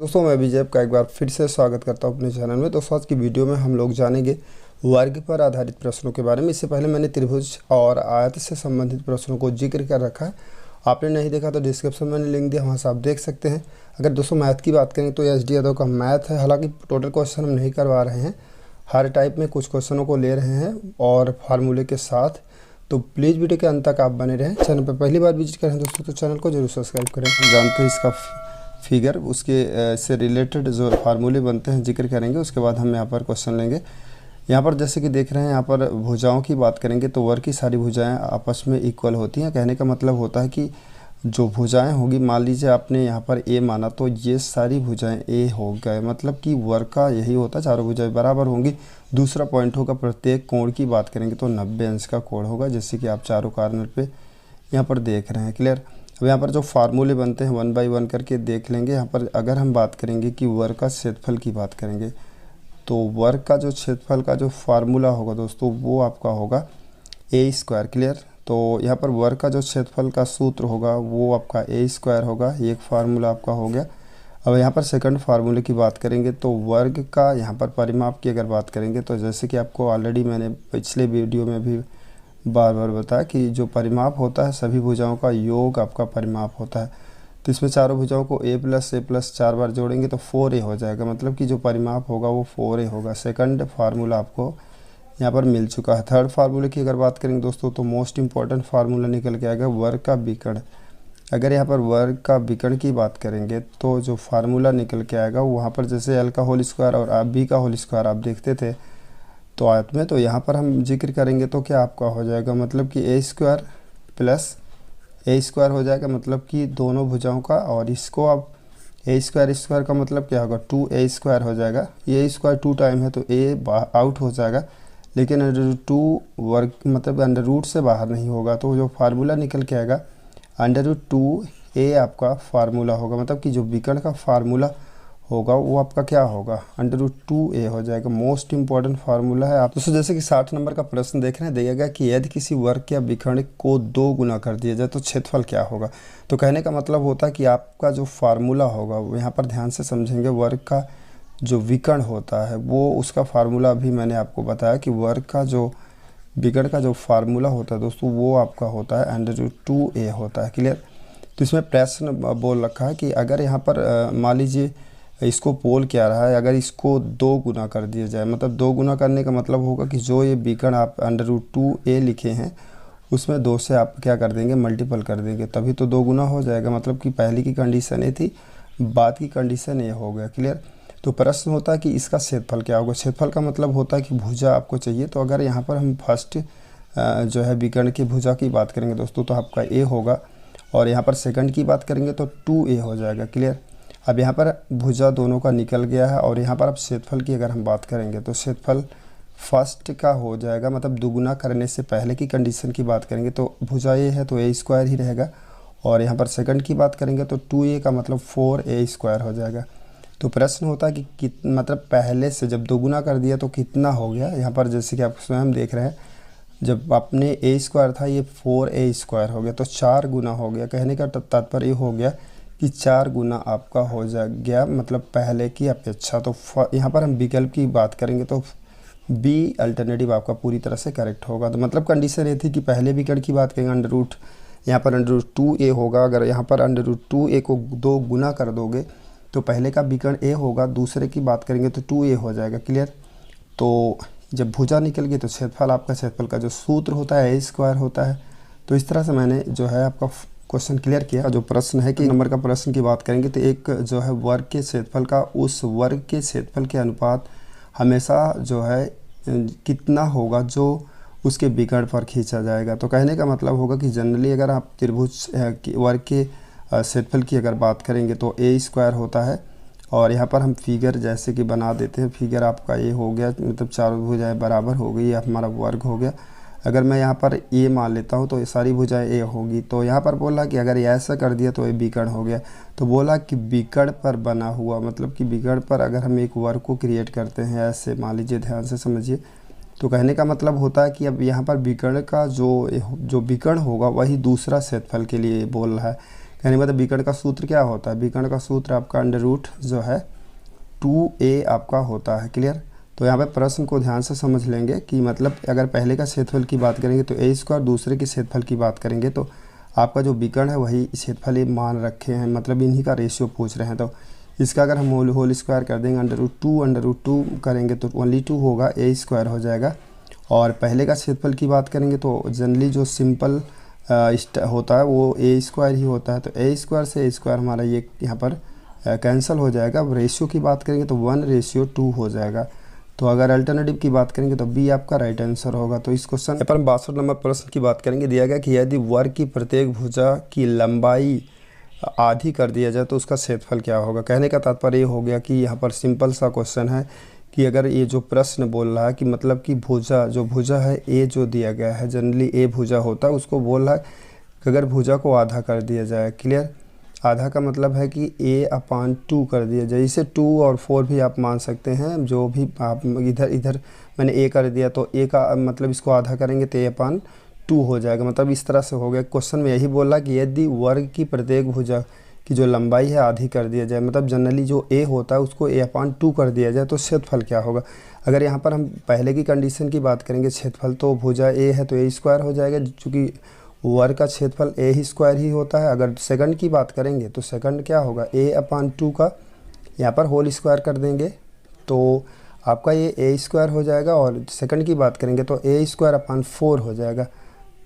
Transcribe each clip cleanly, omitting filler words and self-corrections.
दोस्तों मैं विजय का एक बार फिर से स्वागत करता हूं अपने चैनल में। दोस्तों आज की वीडियो में हम लोग जानेंगे वर्ग पर आधारित प्रश्नों के बारे में। इससे पहले मैंने त्रिभुज और आयत से संबंधित प्रश्नों को जिक्र कर रखा है। आपने नहीं देखा तो डिस्क्रिप्शन में लिंक दिया, वहाँ से आप देख सकते हैं। अगर दोस्तों मैथ की बात करें तो एच डी यादव का मैथ है। हालांकि टोटल क्वेश्चन हम नहीं करवा रहे हैं, हर टाइप में कुछ क्वेश्चनों को ले रहे हैं और फार्मूले के साथ। तो प्लीज़ वीडियो के अंत तक आप बने रहें। चैनल पर पहली बार विजिट करें दोस्तों तो चैनल को जरूर सब्सक्राइब करें। जानते हैं इसका फिगर, उसके से रिलेटेड जो फार्मूले बनते हैं जिक्र करेंगे। उसके बाद हम यहाँ पर क्वेश्चन लेंगे। यहाँ पर जैसे कि देख रहे हैं, यहाँ पर भुजाओं की बात करेंगे तो वर्ग की सारी भुजाएं आपस में इक्वल होती हैं। कहने का मतलब होता है कि जो भुजाएं होगी, मान लीजिए आपने यहाँ पर ए माना तो ये सारी भुजाएं ए हो गए, मतलब कि वर्ग का यही होता है, चारों भुजाएं बराबर होंगी। दूसरा पॉइंट होगा प्रत्येक कोण की बात करेंगे तो 90 अंश का कोण होगा, जैसे कि आप चारों कॉर्नर पे यहाँ पर देख रहे हैं। क्लियर। अब यहाँ पर जो फार्मूले बनते हैं 1 बाय 1 करके देख लेंगे। यहाँ पर अगर हम बात करेंगे कि वर्ग का क्षेत्रफल की बात करेंगे तो वर्ग का जो क्षेत्रफल का जो फार्मूला होगा दोस्तों वो आपका होगा ए स्क्वायर। क्लियर। तो यहाँ पर वर्ग का जो क्षेत्रफल का सूत्र होगा वो आपका ए स्क्वायर होगा, एक फार्मूला आपका हो गया। अब यहाँ पर सेकंड फार्मूले की बात करेंगे तो वर्ग का यहाँ पर परिमाप की अगर बात करेंगे तो जैसे कि आपको ऑलरेडी मैंने पिछले वीडियो में भी बार बार बताया कि जो परिमाप होता है सभी भुजाओं का योग आपका परिमाप होता है। तो इसमें चारों भुजाओं को a प्लस 4 बार जोड़ेंगे तो 4a हो जाएगा, मतलब कि जो परिमाप होगा वो 4a होगा। सेकंड फार्मूला आपको यहाँ पर मिल चुका है। थर्ड फार्मूले की अगर बात करेंगे दोस्तों तो मोस्ट इंपॉर्टेंट फार्मूला निकल के आएगा वर्ग का विकर्ण। अगर यहाँ पर वर्ग का विकर्ण की बात करेंगे तो जो फार्मूला निकल के आएगा वहाँ पर जैसे एल का होल स्क्वायर और बी का होल स्क्वायर आप देखते थे तो आयत में, तो यहाँ पर हम जिक्र करेंगे तो क्या आपका हो जाएगा, मतलब कि ए स्क्वायर प्लस ए स्क्वायर हो जाएगा, मतलब कि दोनों भुजाओं का। और इसको अब ए स्क्वायर का मतलब क्या होगा, 2a स्क्वायर हो जाएगा। ये स्क्वायर 2 टाइम है तो a आउट हो जाएगा, लेकिन अंडर-रूट 2 वर्ग मतलब अंडर रूट से बाहर नहीं होगा। तो जो फार्मूला निकल के आएगा अंडर-रूट 2a आपका फार्मूला होगा, मतलब कि जो विकर्ण का फार्मूला होगा वो आपका क्या होगा, अंडर-रूट 2a हो जाएगा। मोस्ट इंपॉर्टेंट फार्मूला है। आप दोस्तों जैसे कि 60 नंबर का प्रश्न देख रहे हैं, दिया गया कि यदि किसी वर्ग या विकर्ण को 2 गुना कर दिया जाए तो क्षेत्रफल क्या होगा। तो कहने का मतलब होता है कि आपका जो फार्मूला होगा वो यहाँ पर ध्यान से समझेंगे। वर्ग का जो विकर्ण होता है वो उसका फार्मूला भी मैंने आपको बताया कि वर्ग का जो विकर्ण का जो फार्मूला होता है दोस्तों वो आपका होता है अंडर-रूट 2a होता है। क्लियर। तो इसमें प्रश्न बोल रखा है कि अगर यहाँ पर मान लीजिए इसको पोल क्या रहा है, अगर इसको 2 गुना कर दिया जाए, मतलब 2 गुना करने का मतलब होगा कि जो ये विकर्ण आप अंडर-रूट 2a लिखे हैं उसमें 2 से आप क्या कर देंगे, मल्टीपल कर देंगे, तभी तो 2 गुना हो जाएगा। मतलब कि पहले की कंडीशन ये थी, बाद की कंडीशन ये हो गया। क्लियर। तो प्रश्न होता है कि इसका क्षेत्रफल क्या होगा। क्षेत्रफल का मतलब होता है कि भुजा आपको चाहिए। तो अगर यहाँ पर हम फर्स्ट जो है विकर्ण की भुजा की बात करेंगे दोस्तों तो आपका a होगा, और यहाँ पर सेकंड की बात करेंगे तो 2a हो जाएगा। क्लियर। अब यहाँ पर भुजा दोनों का निकल गया है, और यहाँ पर अब क्षेत्रफल की अगर हम बात करेंगे तो क्षेत्रफल फर्स्ट का हो जाएगा, मतलब दुगुना करने से पहले की कंडीशन की बात करेंगे तो भुजा ए है तो a स्क्वायर ही रहेगा, और यहाँ पर सेकंड की बात करेंगे तो 2a का मतलब 4a स्क्वायर हो जाएगा। तो प्रश्न होता है कि मतलब पहले से जब दोगुना कर दिया तो कितना हो गया। यहाँ पर जैसे कि आप स्वयं देख रहे हैं, जब अपने a स्क्वायर था ये 4a स्क्वायर हो गया तो 4 गुना हो गया। कहने का तात्पर्य ये हो गया कि 4 गुना आपका हो गया, मतलब पहले की अपेक्षा। तो यहाँ पर हम विकल्प की बात करेंगे तो बी अल्टरनेटिव आपका पूरी तरह से करेक्ट होगा। तो मतलब कंडीशन ये थी कि पहले विकर्ण की बात करेंगे अंडर-रूट, यहाँ पर अंडर-रूट 2a होगा। अगर यहाँ पर अंडर-रूट 2a को 2 गुना कर दोगे तो पहले का विकर्ण a होगा, दूसरे की बात करेंगे तो 2a हो जाएगा। क्लियर। तो जब भुजा निकल गई तो क्षेत्रफल आपका, क्षेत्रफल का जो सूत्र होता है a स्क्वायर होता है। तो इस तरह से मैंने जो है आपका क्वेश्चन क्लियर किया। जो प्रश्न है कि नंबर का प्रश्न की बात करेंगे तो एक जो है वर्ग के क्षेत्रफल का उस वर्ग के क्षेत्रफल के अनुपात हमेशा जो है कितना होगा जो उसके विकर्ण पर खींचा जाएगा। तो कहने का मतलब होगा कि जनरली अगर आप त्रिभुज वर्ग के क्षेत्रफल की अगर बात करेंगे तो a स्क्वायर होता है, और यहाँ पर हम फिगर जैसे कि बना देते हैं। फिगर आपका ये हो गया, मतलब चारों भुजाएं बराबर हो गई, ये हमारा वर्ग हो गया। अगर मैं यहाँ पर a मान लेता हूँ तो ये सारी भुजाएं a होगी। तो यहाँ पर बोला कि अगर ये ऐसा कर दिया तो ये विकर्ण हो गया। तो बोला कि विकर्ण पर बना हुआ, मतलब कि विकर्ण पर अगर हम एक वर्ग को क्रिएट करते हैं ऐसे, मान लीजिए, ध्यान से समझिए। तो कहने का मतलब होता है कि अब यहाँ पर विकर्ण का जो विकर्ण होगा वही दूसरा क्षेत्रफल के लिए बोल रहा है। कहने मतलब विकर्ण का सूत्र क्या होता है, विकर्ण का सूत्र आपका अंडर रूट जो है 2a आपका होता है। क्लियर। तो यहाँ पे प्रश्न को ध्यान से समझ लेंगे कि मतलब अगर पहले का क्षेत्रफल की बात करेंगे तो a स्क्वायर, दूसरे के क्षेत्रफल की बात करेंगे तो आपका जो विकर्ण है वही क्षेत्रफल ये मान रखे हैं, मतलब इन्हीं का रेशियो पूछ रहे हैं। तो इसका अगर हम होल स्क्वायर कर देंगे अंडर रूट टू करेंगे तो ओनली 2 होगा, a स्क्वायर हो जाएगा। और पहले का क्षेत्रफल की बात करेंगे तो जनरली जो सिंपल होता है वो a स्क्वायर ही होता है। तो a स्क्वायर से a स्क्वायर हमारा ये यहाँ पर कैंसिल हो जाएगा। अब रेशियो की बात करेंगे तो 1:2 हो जाएगा। तो अगर अल्टरनेटिव की बात करेंगे तो बी आपका राइट आंसर होगा। तो इस क्वेश्चन पर हम 62 नंबर प्रश्न की बात करेंगे। दिया गया कि यदि वर्ग की प्रत्येक भुजा की लंबाई आधी कर दिया जाए तो उसका क्षेत्रफल क्या होगा। कहने का तात्पर्य ये हो गया कि यहाँ पर सिंपल सा क्वेश्चन है कि अगर ये जो प्रश्न बोल रहा है कि मतलब कि भुजा है ए जो दिया गया है, जनरली ए भुजा होता है, उसको बोल रहा है कि अगर भुजा को आधा कर दिया जाए। क्लियर। आधा का मतलब है कि a/2 कर दिया जाए। इसे 2 और 4 भी आप मान सकते हैं, जो भी आप इधर मैंने a कर दिया तो a का मतलब इसको आधा करेंगे तो a/2 हो जाएगा। मतलब इस तरह से हो गया। क्वेश्चन में यही बोल रहा कि यदि वर्ग की प्रत्येक भुजा की जो लंबाई है आधी कर दिया जाए, मतलब जनरली जो a होता है उसको a/2 कर दिया जाए तो क्षेत्रफल क्या होगा। अगर यहाँ पर हम पहले की कंडीशन की बात करेंगे क्षेत्रफल, तो भुजा a है तो a स्क्वायर हो जाएगा, चूँकि वर्ग का क्षेत्रफल a ही स्क्वायर ही होता है। अगर सेकंड की बात करेंगे तो सेकंड क्या होगा, a/2 का यहाँ पर होल स्क्वायर कर देंगे तो आपका ये a स्क्वायर हो जाएगा। और सेकंड की बात करेंगे तो a²/4 हो जाएगा।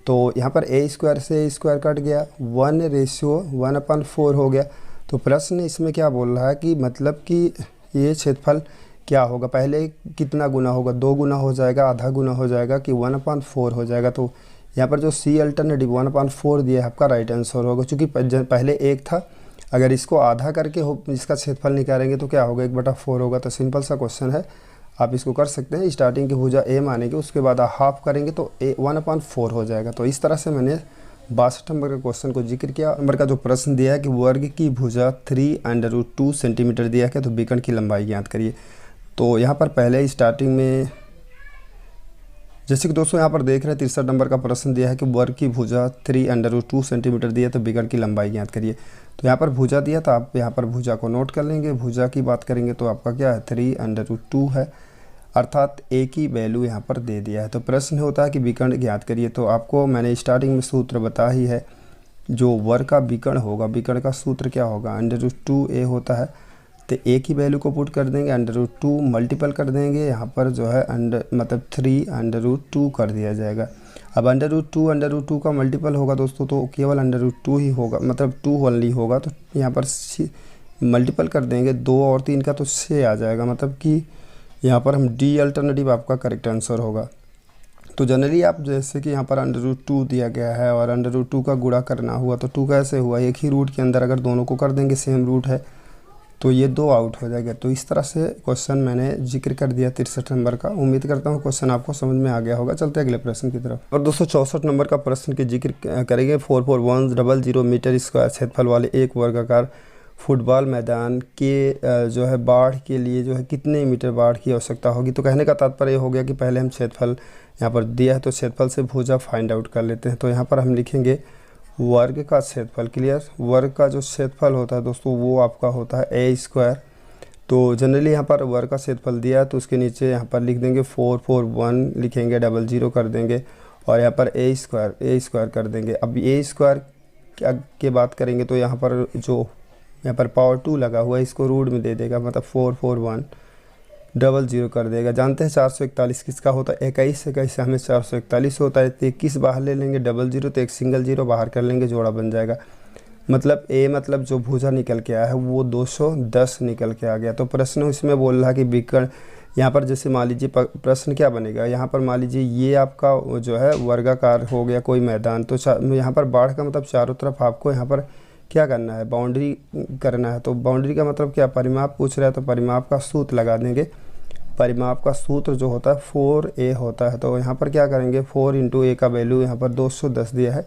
तो यहाँ पर a स्क्वायर से a स्क्वायर कट गया, 1:1/4 हो गया। तो प्रश्न इसमें क्या बोल रहा है कि मतलब कि ये क्षेत्रफल क्या होगा, पहले कितना गुना होगा, 2 गुना हो जाएगा, आधा गुना हो जाएगा कि 1/4 हो जाएगा। तो यहाँ पर जो सी अल्टरनेटिव 1/4 दिया है आपका राइट आंसर होगा, क्योंकि पहले 1 था, अगर इसको आधा करके इसका क्षेत्रफल निकालेंगे तो क्या होगा, 1/4 होगा। तो सिंपल सा क्वेश्चन है, आप इसको कर सकते हैं। स्टार्टिंग की भुजा a मानेंगे, उसके बाद हाफ करेंगे तो 1/4 हो जाएगा। तो इस तरह से मैंने 62 नंबर के क्वेश्चन को जिक्र किया। नंबर का जो प्रश्न दिया है कि वर्ग की भुजा 3√2 सेंटीमीटर दिया है तो विकर्ण की लंबाई ज्ञात करिए। तो यहाँ पर पहले स्टार्टिंग में जैसे कि दोस्तों यहाँ पर देख रहे हैं 63 नंबर का प्रश्न दिया है कि वर्ग की भुजा 3√2 सेंटीमीटर दिया तो विकर्ण की लंबाई ज्ञात करिए। तो यहाँ पर भुजा दिया तो आप यहाँ पर भुजा को नोट कर लेंगे। भुजा की बात करेंगे तो आपका क्या है 3√2 है, अर्थात a की वैल्यू यहाँ पर दे दिया है। तो प्रश्न होता है कि विकर्ण ज्ञात करिए। तो आपको मैंने स्टार्टिंग में सूत्र बता ही है, जो वर्ग का विकर्ण होगा, विकर्ण का सूत्र क्या होगा, √2a होता है। तो a की वैल्यू को पुट कर देंगे, √2 मल्टीपल कर देंगे, यहाँ पर जो है मतलब 3√2 कर दिया जाएगा। अब √2 का मल्टीपल होगा दोस्तों तो केवल √2 ही होगा, मतलब 2 ओनली होगा। तो यहाँ पर मल्टीपल कर देंगे 2 और 3 का तो 6 आ जाएगा, मतलब कि यहाँ पर हम डी अल्टरनेटिव आपका करेक्ट आंसर होगा। तो जनरली आप जैसे कि यहाँ पर √2 दिया गया है और √2 का गुणा करना हुआ तो 2 कैसे हुआ, एक ही रूट के अंदर अगर दोनों को कर देंगे, सेम रूट है तो ये 2 आउट हो जाएगा। तो इस तरह से क्वेश्चन मैंने जिक्र कर दिया 63 नंबर का। उम्मीद करता हूँ क्वेश्चन आपको समझ में आ गया होगा। चलते हैं अगले प्रश्न की तरफ। और दोस्तों 64 नंबर का प्रश्न के जिक्र करेंगे। 44100 मीटर स्क्वायर क्षेत्रफल वाले एक वर्गाकार फुटबॉल मैदान के जो है बाढ़ के लिए जो है कितने मीटर बाढ़ की आवश्यकता होगी। तो कहने का तात्पर्य हो गया कि पहले हम क्षेत्रफल यहाँ पर दिया है तो क्षेत्रफल से भुजा फाइंड आउट कर लेते हैं। तो यहाँ पर हम लिखेंगे वर्ग का क्षेत्रफल। क्लियर। वर्ग का जो क्षेत्रफल होता है दोस्तों वो आपका होता है a स्क्वायर। तो जनरली यहाँ पर वर्ग का क्षेत्रफल दिया है तो उसके नीचे यहाँ पर लिख देंगे 441 लिखेंगे, 00 कर देंगे और यहाँ पर a स्क्वायर कर देंगे। अब a स्क्वायर की बात करेंगे तो यहाँ पर जो यहाँ पर पावर 2 लगा हुआ है इसको रूट में दे देगा, मतलब 441 00 कर देगा। जानते हैं 441 किसका होता है, 21 से हमें 441 होता है। तो 21 बाहर ले लेंगे, 00 तो एक सिंगल 0 बाहर कर लेंगे, जोड़ा बन जाएगा। मतलब a मतलब जो भुजा निकल के आया है वो 210 निकल के आ गया। तो प्रश्न इसमें बोल रहा है कि विकर्ण, यहाँ पर जैसे मान लीजिए प्रश्न क्या बनेगा, यहाँ पर मान लीजिए ये आपका जो है वर्गाकार हो गया कोई मैदान। तो यहाँ पर बाढ़ का मतलब चारों तरफ आपको यहाँ पर क्या करना है, बाउंड्री करना है। तो बाउंड्री का मतलब क्या, परिमाप पूछ रहा है तो परिमाप का सूत्र लगा देंगे। परिमाप का सूत्र जो होता है 4a होता है। तो यहाँ पर क्या करेंगे, 4 × a का वैल्यू यहाँ पर 210 दिया है,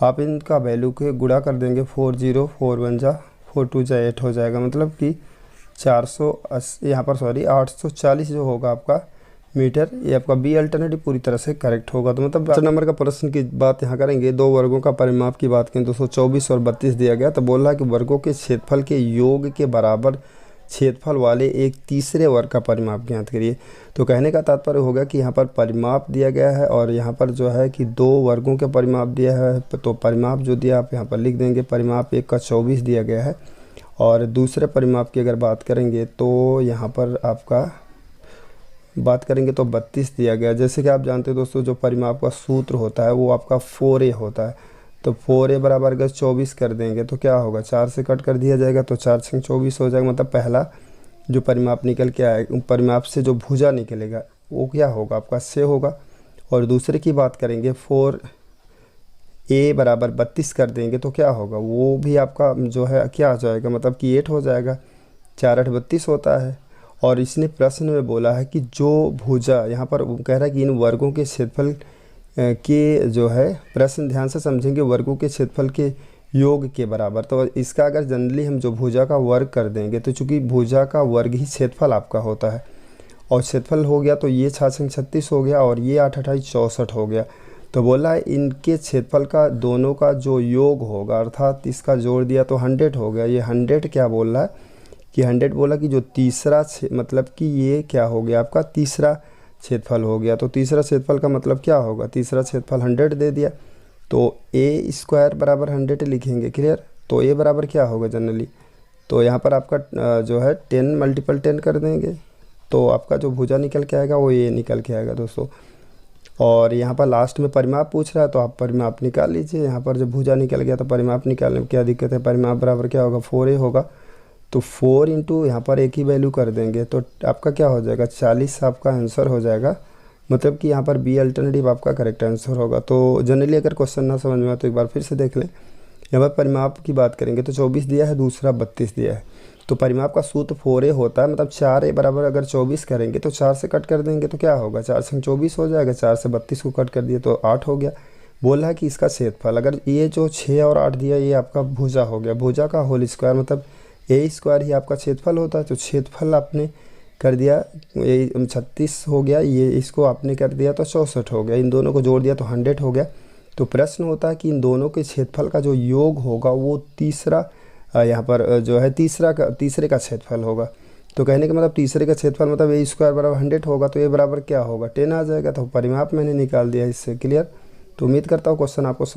आप इनका वैल्यू के गुणा कर देंगे, 40 4 1 जा 4 2 जा 8 हो जाएगा। मतलब कि 480 यहाँ पर 840 जो होगा आपका मीटर। ये आपका बी अल्टरनेटिव पूरी तरह से करेक्ट होगा। तो मतलब 4 नंबर का प्रश्न की बात यहाँ करेंगे। दो वर्गों का परिमाप की बात करें, 224 और 32 दिया गया। तो बोल रहा है कि वर्गों के क्षेत्रफल के योग के बराबर क्षेत्रफल वाले एक तीसरे वर्ग का परिमाप ज्ञात करिए। तो कहने का तात्पर्य होगा कि यहाँ पर परिमाप दिया गया है और यहाँ पर जो है कि दो वर्गों के परिमाप दिया है। तो परिमाप जो दिया आप यहाँ पर लिख देंगे। परिमाप एक का 24 दिया गया है और दूसरे परिमाप की अगर बात करेंगे तो यहाँ पर आपका बात करेंगे तो 32 दिया गया। जैसे कि आप जानते हैं दोस्तों, जो परिमाप का सूत्र होता है वो आपका 4a होता है। तो 4a बराबर अगर 24 कर देंगे तो क्या होगा, 4 से कट कर दिया जाएगा तो 4 से 24 हो जाएगा। मतलब पहला जो परिमाप निकल के आएगा, परिमाप से जो भुजा निकलेगा वो क्या होगा, आपका से होगा। और दूसरे की बात करेंगे 4a बराबर 32 कर देंगे तो क्या होगा, वो भी आपका जो है क्या आ जाएगा, मतलब कि 8 हो जाएगा। 4 8 32 होता है। और इसने प्रश्न में बोला है कि जो भुजा, यहाँ पर कह रहा है कि इन वर्गों के क्षेत्रफल के जो है, प्रश्न ध्यान से समझेंगे, वर्गों के क्षेत्रफल के योग के बराबर। तो इसका अगर जनरली हम जो भुजा का वर्ग कर देंगे तो चूंकि भुजा का वर्ग ही क्षेत्रफल आपका होता है और क्षेत्रफल हो गया तो ये 6 36 हो गया और ये 8 28 64 हो गया। तो बोला है इनके क्षेत्रफल का दोनों का जो योग होगा, अर्थात इसका जोड़ दिया तो 100 हो गया। ये 100 क्या बोल रहा है कि 100 बोला कि जो तीसरा मतलब कि ये क्या हो गया, आपका तीसरा क्षेत्रफल हो गया। तो तीसरा क्षेत्रफल का मतलब क्या होगा, तीसरा क्षेत्रफल 100 दे दिया तो a स्क्वायर बराबर 100 लिखेंगे। क्लियर। तो a बराबर क्या होगा जनरली, तो यहाँ पर आपका जो है 10 मल्टीपल 10 कर देंगे तो आपका जो भुजा निकल के आएगा वो a निकल के आएगा दोस्तों। और यहाँ पर लास्ट में परिमाप पूछ रहा है तो आप परिमाप निकाल लीजिए। यहाँ पर जब भुजा निकल गया तो परिमाप निकालने में क्या दिक्कत है। परिमाप बराबर क्या होगा, 4a होगा। तो 4 इंटू यहाँ पर एक ही वैल्यू कर देंगे तो आपका क्या हो जाएगा, 40 आपका आंसर हो जाएगा। मतलब कि यहाँ पर बी अल्टरनेटिव आपका करेक्ट आंसर होगा। तो जनरली अगर क्वेश्चन ना समझ में आए तो एक बार फिर से देख लें। यहाँ पर परिमाप की बात करेंगे तो 24 दिया है, दूसरा 32 दिया है। तो परिमाप का सूत्र 4a होता है। मतलब 4a बराबर अगर 24 करेंगे तो 4 से कट कर देंगे तो क्या होगा, 4 से 24 हो जाएगा। 4 से 32 को कट कर दिए तो 8 हो गया। बोल रहा है कि इसका क्षेत्रफल, अगर ये जो 6 और 8 दिया ये आपका भुजा हो गया, भुजा का होल स्क्वायर मतलब a स्क्वायर ही आपका क्षेत्रफल होता है। तो क्षेत्रफल आपने कर दिया, ये 36 हो गया, ये इसको आपने कर दिया तो 64 हो गया। इन दोनों को जोड़ दिया तो 100 हो गया। तो प्रश्न होता है कि इन दोनों के क्षेत्रफल का जो योग होगा वो तीसरा यहाँ पर जो है तीसरे का क्षेत्रफल होगा। तो कहने का मतलब तीसरे का क्षेत्रफल मतलब a स्क्वायर बराबर 100 होगा तो a बराबर क्या होगा, 10 आ जाएगा। तो परिमाप मैंने निकाल दिया इससे। क्लियर। तो उम्मीद करता हूँ क्वेश्चन आपको